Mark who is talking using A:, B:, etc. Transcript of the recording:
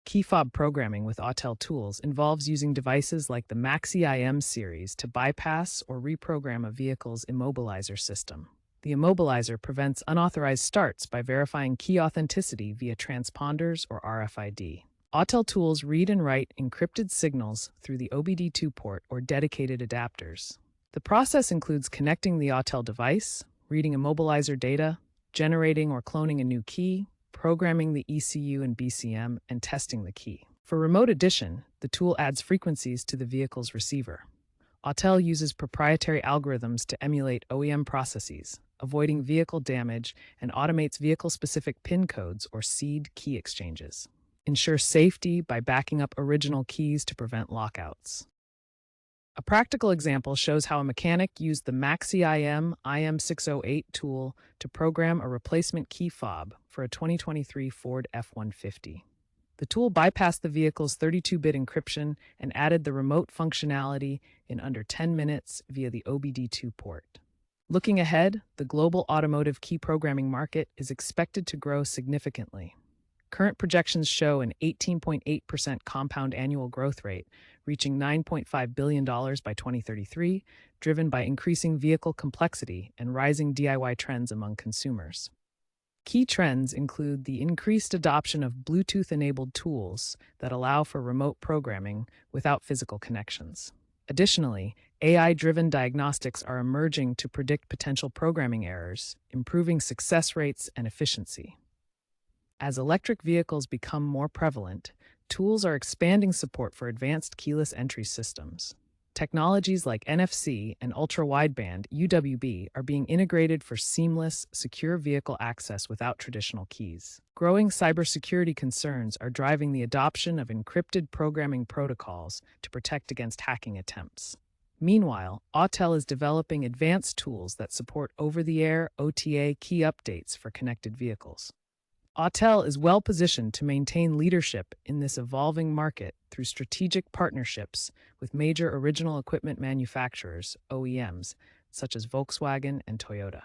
A: Key fob programming with Autel tools involves using devices like the Maxi-IM series to bypass or reprogram a vehicle's immobilizer system. The immobilizer prevents unauthorized starts by verifying key authenticity via transponders or RFID. Autel tools read and write encrypted signals through the OBD2 port or dedicated adapters. The process includes connecting the Autel device, reading immobilizer data, generating or cloning a new key, programming the ECU and BCM, and testing the key. For remote addition, the tool adds frequencies to the vehicle's receiver. Autel uses proprietary algorithms to emulate OEM processes, avoiding vehicle damage, and automates vehicle-specific PIN codes or seed key exchanges. Ensure safety by backing up original keys to prevent lockouts. A practical example shows how a mechanic used the Maxi-IM IM608 tool to program a replacement key fob for a 2023 Ford F-150. The tool bypassed the vehicle's 32-bit encryption and added the remote functionality in under 10 minutes via the OBD2 port. Looking ahead, the global automotive key programming market is expected to grow significantly. Current projections show an 18.8% compound annual growth rate, reaching $9.5 billion by 2033, driven by increasing vehicle complexity and rising DIY trends among consumers. Key trends include the increased adoption of Bluetooth-enabled tools that allow for remote programming without physical connections. Additionally, AI-driven diagnostics are emerging to predict potential programming errors, improving success rates and efficiency. As electric vehicles become more prevalent, tools are expanding support for advanced keyless entry systems. Technologies like NFC and ultra-wideband (UWB) are being integrated for seamless, secure vehicle access without traditional keys. Growing cybersecurity concerns are driving the adoption of encrypted programming protocols to protect against hacking attempts. Meanwhile, Autel is developing advanced tools that support over-the-air OTA key updates for connected vehicles. Autel is well positioned to maintain leadership in this evolving market through strategic partnerships with major original equipment manufacturers, OEMs, such as Volkswagen and Toyota.